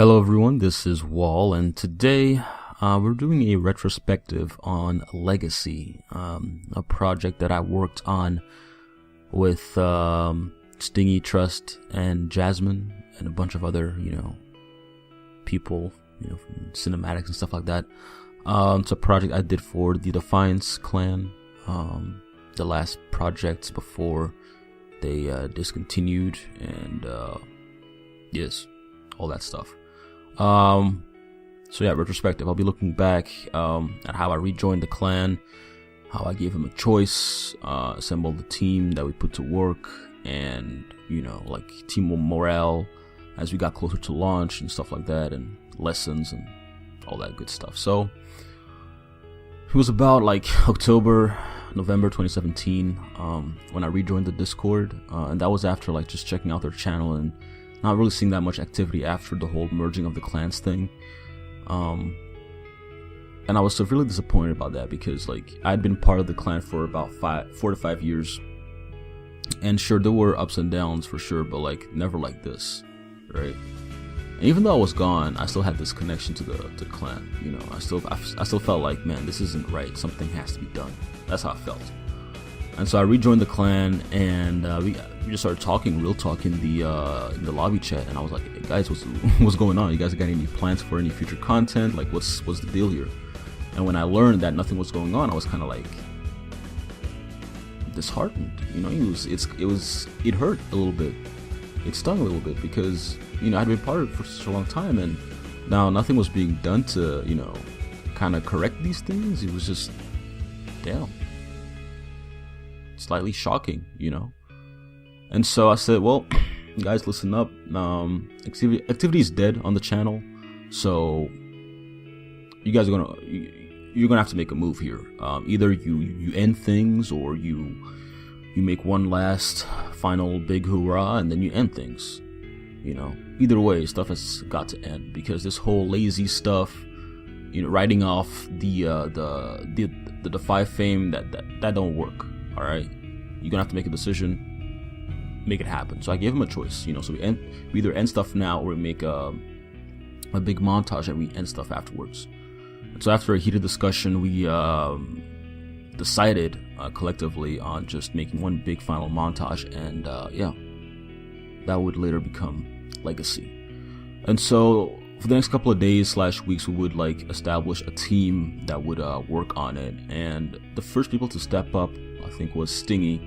Hello everyone, this is Wall, and today we're doing a retrospective on Legacy, a project that I worked on with Stingy, Trust, and Jasmine, and a bunch of other, people, from cinematics and stuff like that. It's a project I did for the Defiance clan, the last projects before they discontinued, and yes, all that stuff. So yeah, retrospective. I'll be looking back at how I rejoined the clan, how I gave him a choice, assembled the team that we put to work, and team morale as we got closer to launch and stuff like that, and lessons and all that good stuff. So it was about November 2017 when I rejoined the Discord, and that was after just checking out their channel and not really seeing that much activity after the whole merging of the clans thing. And I was severely disappointed about that because I'd been part of the clan for about 4 to 5 years. And sure, there were ups and downs for sure, but never like this, right? And even though I was gone, I still had this connection to the clan. I still felt like, man, this isn't right. Something has to be done. That's how I felt. And so I rejoined the clan, and we just started talking, real talk in the lobby chat. And I was like, hey guys, what's going on? You guys got any plans for any future content? What's the deal here? And when I learned that nothing was going on, I was kind of disheartened. It hurt a little bit. It stung a little bit because I'd been part of it for such a long time, and now nothing was being done to kind of correct these things. It was just damn. Slightly shocking, And so I said, well, guys, listen up. Activity is dead on the channel, so you guys are you're gonna have to make a move here. Either you end things, or you make one last final big hoorah and then you end things. Either way, stuff has got to end, because this whole lazy stuff, writing off the Defy fame, that don't work. All right, you're gonna have to make a decision, make it happen. So I gave him a choice, so we either end stuff now, or we make a big montage and we end stuff afterwards. And so after a heated discussion, we decided collectively on just making one big final montage, and that would later become Legacy. And so for the next couple of days / weeks, we would establish a team that would work on it. And the first people to step up, I think, was Stingy.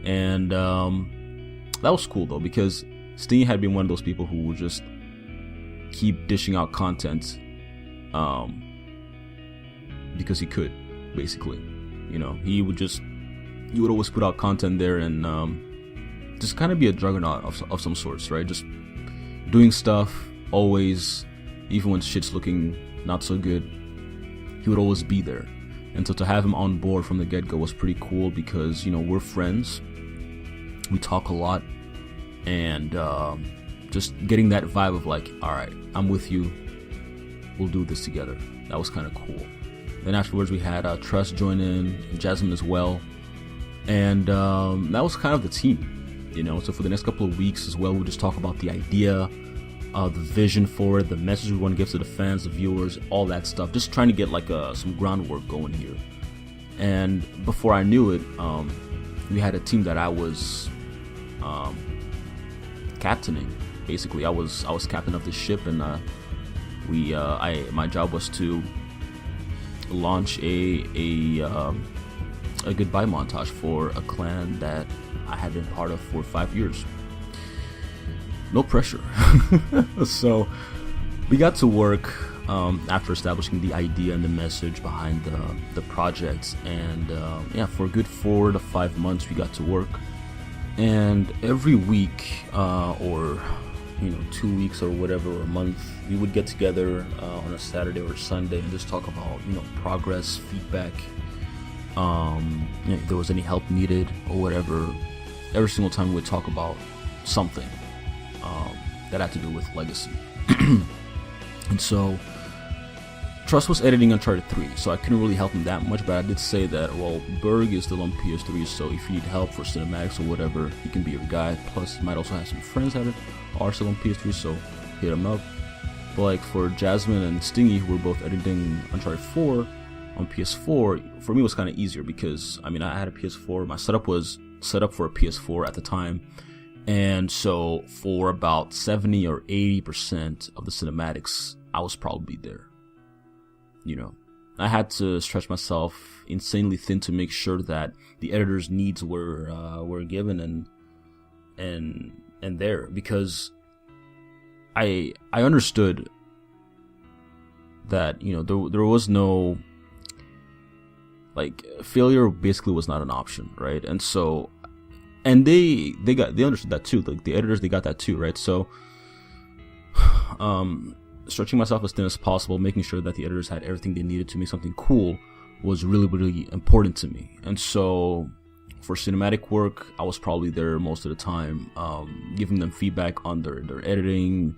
And that was cool though, because Stingy had been one of those people who would just keep dishing out content because he could, basically. He would always put out content there, and just kind of be a juggernaut of some sorts, right? Just doing stuff always, even when shit's looking not so good, he would always be there. And so to have him on board from the get-go was pretty cool, because we're friends, we talk a lot, and just getting that vibe of all right, I'm with you, we'll do this together. That was kind of cool. Then afterwards we had Trust join in, and Jasmine as well, and that was kind of the team. So for the next couple of weeks as well, we'll just talk about the idea, the vision for it, the message we want to give to the fans, the viewers, all that stuff. Just trying to get some groundwork going here. And before I knew it, we had a team that I was captaining. Basically, I was captain of the ship, and my job was to launch a goodbye montage for a clan that I had been part of for 5 years. No pressure. So we got to work after establishing the idea and the message behind the project, and for a good 4 to 5 months we got to work. And every week or 2 weeks or whatever, or a month, we would get together on a Saturday or Sunday and just talk about progress, feedback, if there was any help needed or whatever. Every single time we would talk about something that had to do with Legacy. And so Trust was editing Uncharted 3, so I couldn't really help him that much, but I did say that, well, Berg is still on PS3, so if you need help for cinematics or whatever, he can be your guy. Plus, he might also have some friends that are still on PS3, so hit him up. like for Jasmine and Stingy, who were both editing Uncharted 4 on PS4, for me it was kind of easier because I had a PS4. My setup was set up for a PS4 at the time, and so for about 70 or 80% of the cinematics, I was probably there. I had to stretch myself insanely thin to make sure that the editor's needs were given and there, because I understood that there was no, like, failure basically was not an option, right? And so, and they understood that too. Like the editors, they got that too, right? So stretching myself as thin as possible, making sure that the editors had everything they needed to make something cool was really, really important to me. And so for cinematic work, I was probably there most of the time, giving them feedback on their editing,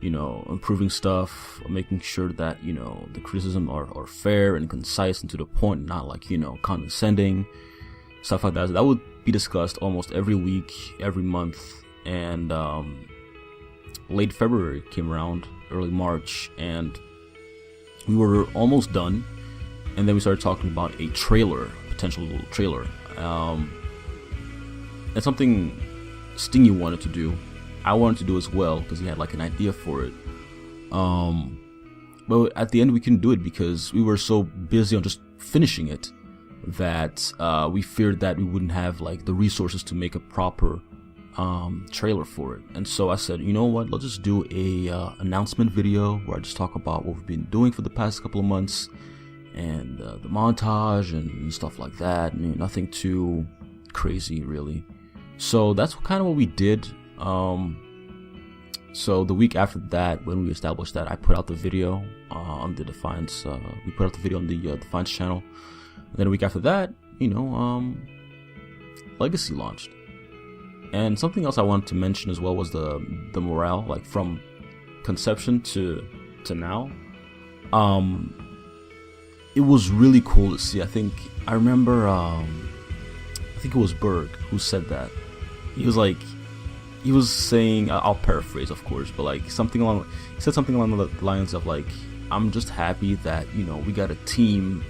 improving stuff, making sure that, the criticism are fair and concise and to the point, not like, condescending, stuff like that. So that would be discussed almost every week, every month. And late February came around, early March, and we were almost done. And then we started talking about a potential trailer. And something Stingy wanted to do, I wanted to do as well, because he had like an idea for it. But at the end we couldn't do it because we were so busy on just finishing it that we feared that we wouldn't have like the resources to make a proper trailer for it. And so I said, you know what, let's just do a announcement video where I just talk about what we've been doing for the past couple of months and the montage and stuff like that. Nothing too crazy really. So that's kind of what we did. So the week after that, when we established that, I put out the video on the Defiance. We put out the video on the Defiance channel. And then a week after that, Legacy launched. And something else I wanted to mention as well was the morale, like from conception to now. It was really cool to see. I remember I think it was Berg who said that. He was saying, I'll paraphrase of course, but like he said something along the lines of like, I'm just happy that, we got a team,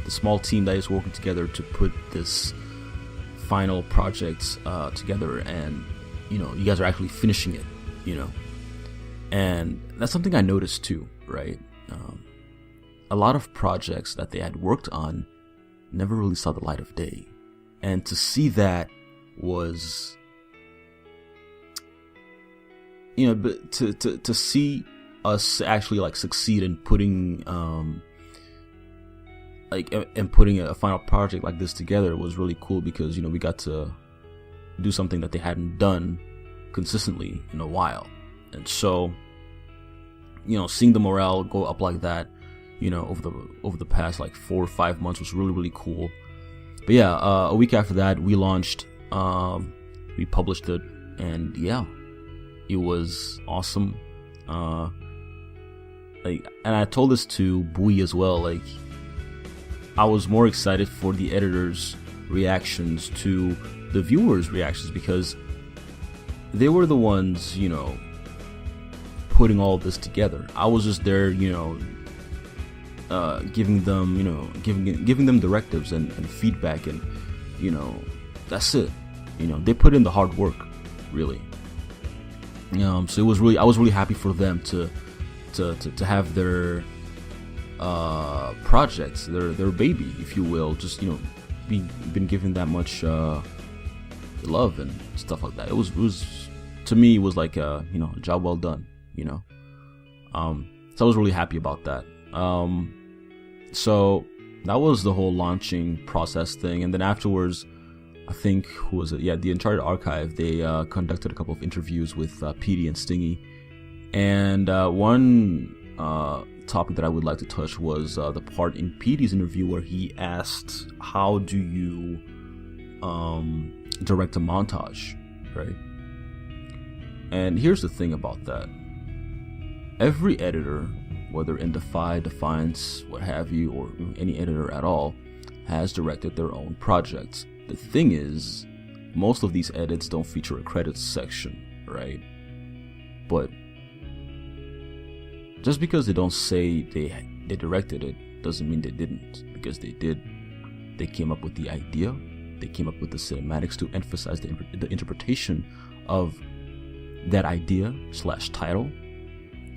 the small team that is working together to put this final project together, and you guys are actually finishing it, and that's something I noticed too, right? A lot of projects that they had worked on never really saw the light of day, and to see that was, but to see us actually like succeed in putting putting a final project like this together was really cool, because we got to do something that they hadn't done consistently in a while. And so seeing the morale go up like that over the past like 4 or 5 months was really, really cool. But yeah, a week after that we launched, we published it, and yeah, it was awesome. And I told this to Bui as well, like I was more excited for the editors' reactions to the viewers' reactions, because they were the ones, putting all this together. I was just there, giving them, giving them directives and feedback, and that's it. They put in the hard work, really. So I was really happy for them to have their projects, their baby, if you will, just been given that much love and stuff like that. It was to me, it was like a job well done. So I was really happy about that. So that was the whole launching process thing, and then afterwards, I think, who was it? Yeah, the Uncharted Archive. They conducted a couple of interviews with PD and Stingy, and one topic that I would like to touch was the part in PD's interview where he asked, "How do you direct a montage?" Right? And here's the thing about that: every editor, whether in Defiance, what have you, or any editor at all, has directed their own projects. The thing is, most of these edits don't feature a credits section, right? But just because they don't say they directed it doesn't mean they didn't, because they did. They came up with the idea, they came up with the cinematics to emphasize the interpretation of that idea / title,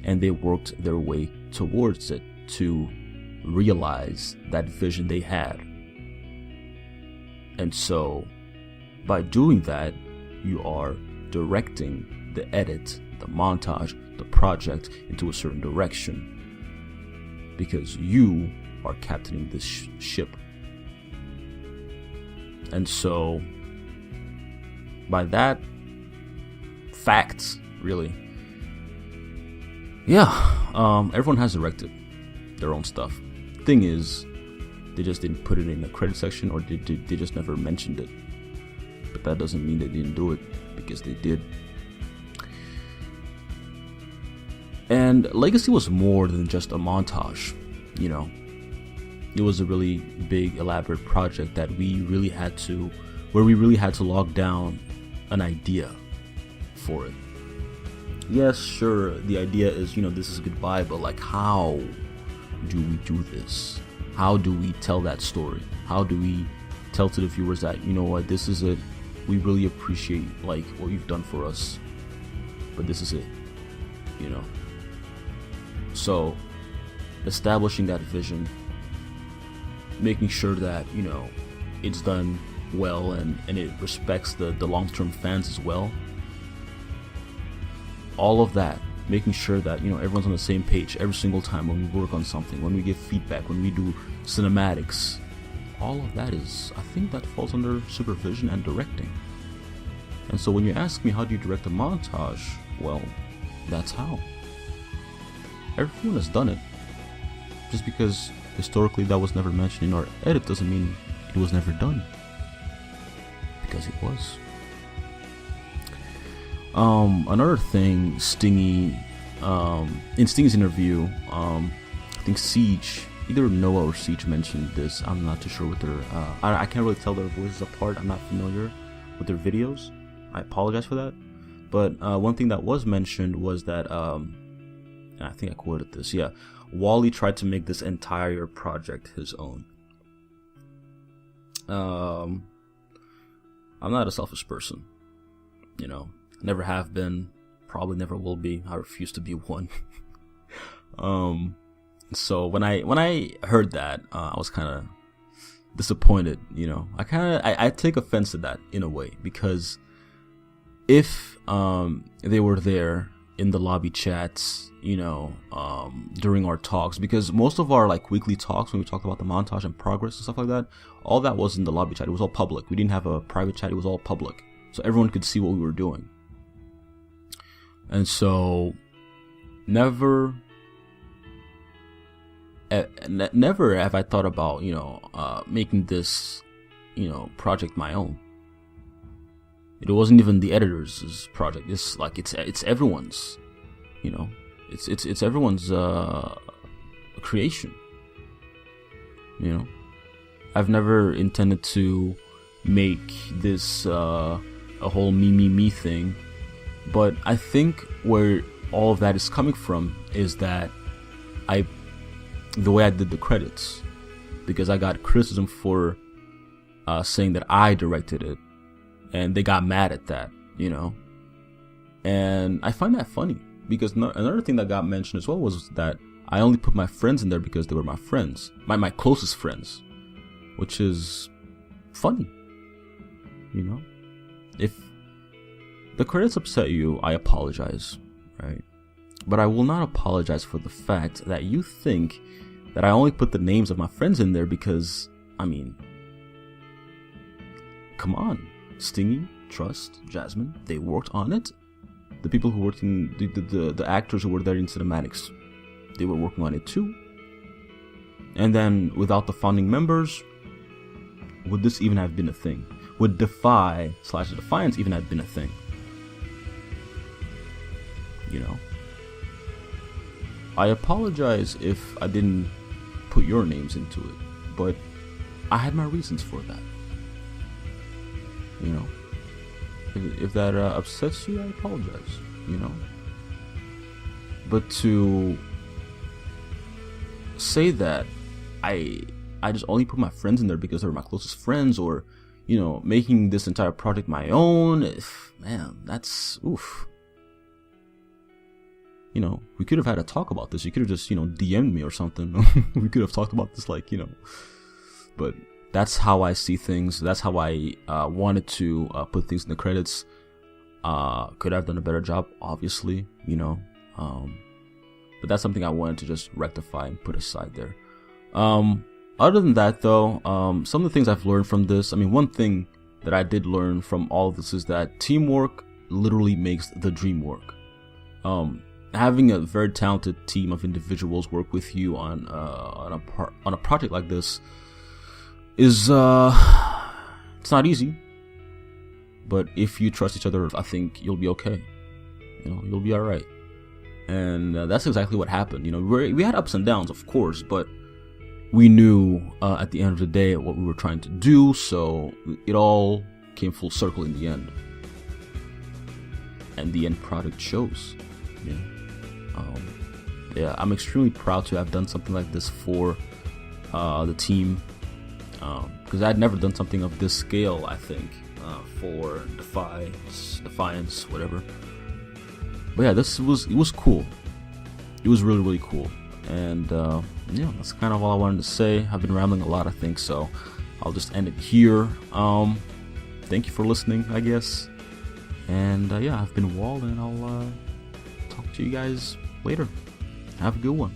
and they worked their way towards it to realize that vision they had. And so by doing that, you are directing the edit, the montage, the project into a certain direction, because you are captaining this ship. And so by that fact, really, everyone has directed their own stuff. Thing is, they just didn't put it in the credit section, or they just never mentioned it. But that doesn't mean they didn't do it, because they did. And Legacy was more than just a montage, you know. It was a really big, elaborate project that we really had to log down an idea for it. Yes, sure, the idea is, this is goodbye, but like, how do we do this? How do we tell that story? How do we tell to the viewers that, you know what, this is it. We really appreciate like what you've done for us, but this is it, So establishing that vision, making sure that, it's done well and it respects the long-term fans as well. All of that, making sure that, everyone's on the same page every single time when we work on something, when we give feedback, when we do cinematics. All of that I think that falls under supervision and directing. And so when you ask me, how do you direct a montage? Well, that's how. Everyone has done it. Just because historically that was never mentioned in our edit doesn't mean it was never done. Because it was. Another thing, Stingy, in Stingy's interview, I think Siege, either Noah or Siege mentioned this. I'm not too sure what their, I can't really tell their voices apart. I'm not familiar with their videos. I apologize for that. But one thing that was mentioned was that, and I think I quoted this, Wally tried to make this entire project his own. I'm not a selfish person, never have been, probably never will be. I refuse to be one. So when I heard that, I was kind of disappointed. I take offense to that in a way, because if they were there in the lobby chats, during our talks, because most of our like weekly talks, when we talked about the montage and progress and stuff like that, all that was in the lobby chat. It was all public. We didn't have a private chat. It was all public, so everyone could see what we were doing. And so never have I thought about making this project my own. It wasn't even the editor's project. It's like it's everyone's, it's everyone's creation. I've never intended to make this a whole me thing, but I think where all of that is coming from is that the way I did the credits, because I got criticism for saying that I directed it, and they got mad at that, and I find that funny, because another thing that got mentioned as well was that I only put my friends in there because they were my friends, my closest friends, which is funny. If the credits upset you, I apologize, right? But I will not apologize for the fact that you think that I only put the names of my friends in there because, come on. Stingy, Trust, Jasmine, they worked on it. The people who worked in, the actors who were there in cinematics, they were working on it too. And then, without the founding members, would this even have been a thing? Would Defiance even have been a thing? I apologize if I didn't put your names into it, but I had my reasons for that. If that upsets you, I apologize. But to say that I just only put my friends in there because they're my closest friends, or making this entire project my own, man, that's oof. We could have had a talk about this. You could have just DM'd me or something. We could have talked about this, but that's how I see things. That's how I wanted to put things in the credits. Could I have done a better job? Obviously, but that's something I wanted to just rectify and put aside there. Other than that, though, some of the things I've learned from this, one thing that I did learn from all of this is that teamwork literally makes the dream work. Having a very talented team of individuals work with you on a project like this is it's not easy, but if you trust each other, I think you'll be okay. You'll be all right, and that's exactly what happened. We had ups and downs, of course, but we knew at the end of the day what we were trying to do, so it all came full circle in the end, and the end product shows. I'm extremely proud to have done something like this for the team, because I had never done something of this scale, I think, for Defiance, whatever. But yeah, it was cool. It was really, really cool. And that's kind of all I wanted to say. I've been rambling a lot, I think, so I'll just end it here. Thank you for listening, I guess. And I've been Wall, and I'll talk to you guys later. Have a good one.